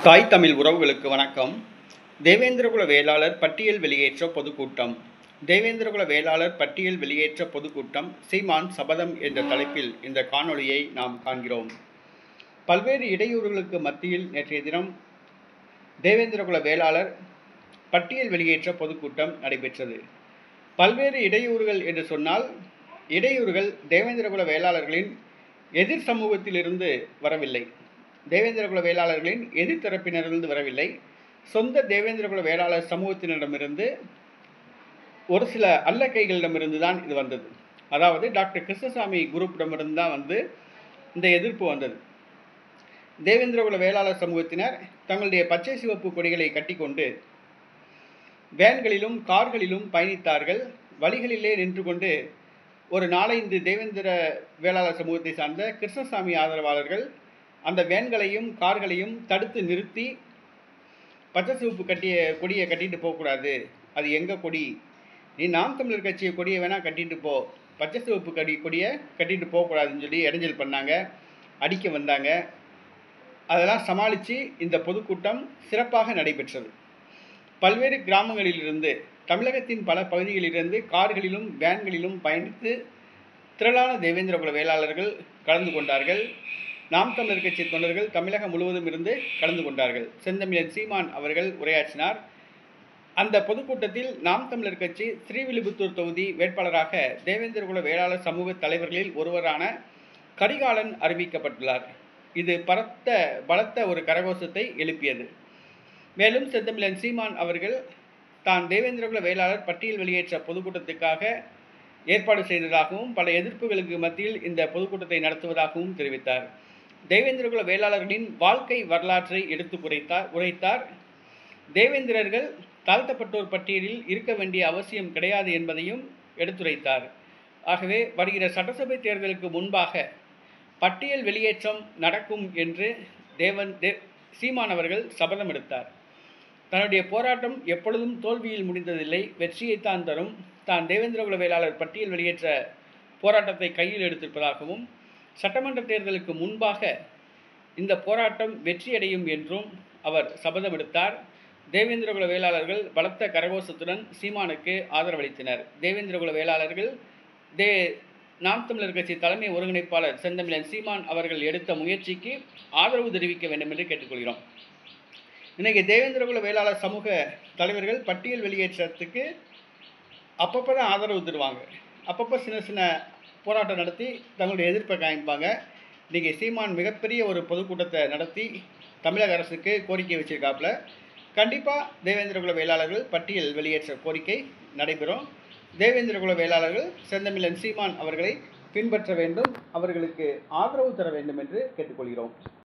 தாய் தமிழ் உறவுகளுக்கு வணக்கம். தேவேந்திரகுல வேளாளர் பட்டியல் வெளியேற்ற பொதுக்கூட்டம். தேவேந்திரகுல வேளாளர் பட்டியல் வெளியேற்ற பொதுக்கூட்டம் சீமான் சபதம் என்ற தலைப்பில் இந்த காணொளியை நாம் காண்கிறோம். பல்வேறு இடையூறுகளுக்கு மத்தியில் நேற்றைய தினம் தேவேந்திரகுல வேளாளர் பட்டியல் வெளியேற்ற பொதுக்கூட்டம் நடைபெற்றது. பல்வேறு இடையூறுகள் என்று சொன்னால், இடையூறுகள் தேவேந்திரகுல வேளாளர்களின் எதிர் சமூகத்திலிருந்து வரவில்லை, தேவேந்திரகுல வேளாளர்களின் எதிர்த்தரப்பினரிலிருந்து வரவில்லை, சொந்த தேவேந்திரகுல வேளாளர் சமூகத்தினரிடமிருந்து ஒரு சில அல்லக்கைகளிடமிருந்து தான் இது வந்தது. அதாவது டாக்டர் கிருஷ்ணசாமி குரூப்பிடமிருந்து தான் இந்த எதிர்ப்பு வந்தது. தேவேந்திரகுல வேளாளர் சமூகத்தினர் தங்களுடைய பச்சை சிவப்பு கொடிகளை கட்டிக்கொண்டு வேன்களிலும் கார்களிலும் பயணித்தார்கள். வழிகளிலே நின்று கொண்டு ஒரு 4-5 தேவேந்திர வேளாளர் சமூகத்தை சார்ந்த கிருஷ்ணசாமி ஆதரவாளர்கள் அந்த வேன்களையும் கார்களையும் தடுத்து நிறுத்தி, பச்சை சிவப்பு கொடியை கட்டிட்டு போகக்கூடாது, அது எங்கள் கொடி, நீ நாம் தமிழர் கட்சியை கொடியை வேணால் கட்டிட்டு போ, பச்சை சிவப்பு கொடியை கட்டிட்டு போகக்கூடாதுன்னு சொல்லி இடைஞ்சல் பண்ணாங்க, அடிக்க வந்தாங்க. அதெல்லாம் சமாளித்து இந்த பொதுக்கூட்டம் சிறப்பாக நடைபெற்றது. பல்வேறு கிராமங்களிலிருந்து, தமிழகத்தின் பல பகுதிகளிலிருந்து கார்களிலும் வேன்களிலும் பயணித்து திரளான தேவேந்திரகுல வேளாளர்கள் கலந்து கொண்டார்கள். நாம் தமிழர் கட்சி தொண்டர்கள் தமிழகம் முழுவதும் இருந்து கலந்து கொண்டார்கள். செந்தமிழன் சீமான் அவர்கள் உரையாற்றினார். அந்த பொதுக்கூட்டத்தில் நாம் தமிழர் கட்சி ஸ்ரீவில்லிபுத்தூர் தொகுதி வேட்பாளராக தேவேந்திரகுல வேளாளர் சமூக தலைவர்களில் ஒருவரான கரிகாலன் அறிவிக்கப்பட்டுள்ளார். இது பலத்த ஒரு கரகோஷத்தை எழுப்பியது. மேலும் செந்தமிழன் சீமான் அவர்கள் தான் தேவேந்திரகுல வேளாளர் பட்டியல் வெளியேற்ற பொதுக்கூட்டத்துக்காக ஏற்பாடு செய்ததாகவும் பல எதிர்ப்புகளுக்கு மத்தியில் இந்த பொதுக்கூட்டத்தை நடத்துவதாகவும் தெரிவித்தார். தேவேந்திரகுல வேளாளர்களின் வாழ்க்கை வரலாற்றை எடுத்து உரைத்தார். தேவேந்திரர்கள் தாழ்த்தப்பட்டோர் பட்டியலில் இருக்க வேண்டிய அவசியம் கிடையாது என்பதையும் எடுத்துரைத்தார். ஆகவே வருகிற சட்டசபை தேர்தலுக்கு முன்பாக பட்டியல் வெளியேற்றம் நடக்கும் என்று சீமான் அவர்கள் சபதம் எடுத்தார். தன்னுடைய போராட்டம் எப்பொழுதும் தோல்வியில் முடிந்ததில்லை, வெற்றியைத்தான் தரும். தான் தேவேந்திரகுல வேளாளர் பட்டியல் வெளியேற்ற போராட்டத்தை கையில் எடுத்திருப்பதாகவும், சட்டமன்ற தேர்தலுக்கு முன்பாக இந்த போராட்டம் வெற்றியடையும் என்றும் அவர் சபதம் எடுத்தார். தேவேந்திரகுல வேளாளர்கள் பலத்த கரகோஷத்துடன் சீமானுக்கு ஆதரவளித்தனர். தேவேந்திரகுல வேளாளர்கள் நாம் தமிழர் கட்சி தலைமை ஒருங்கிணைப்பாளர் செந்தமிழன் சீமான் அவர்கள் எடுத்த முயற்சிக்கு ஆதரவு தெரிவிக்க வேண்டும் என்று கேட்டுக்கொள்கிறோம். இன்றைக்கி தேவேந்திரகுல வேளாளர் சமூக தலைவர்கள் பட்டியல் வெளியேற்றத்துக்கு அப்பப்போ தான் ஆதரவு தருவாங்க, அப்பப்போ சின்ன சின்ன போராட்டம் நடத்தி தங்களுடைய எதிர்ப்பை காமிப்பாங்க. இன்றைக்கி சீமான் மிகப்பெரிய ஒரு பொதுக்கூட்டத்தை நடத்தி தமிழக அரசுக்கு கோரிக்கை வச்சிருக்காப்புல. கண்டிப்பாக தேவேந்திரகுல வேளாளர்கள் பட்டியல் வெளியேற்ற கோரிக்கை நடைபெறும். தேவேந்திரகுல வேளாளர்கள் செந்தமிழன் சீமான் அவர்களை பின்பற்ற வேண்டும், அவர்களுக்கு ஆதரவு தர வேண்டும் என்று கேட்டுக்கொள்கிறோம்.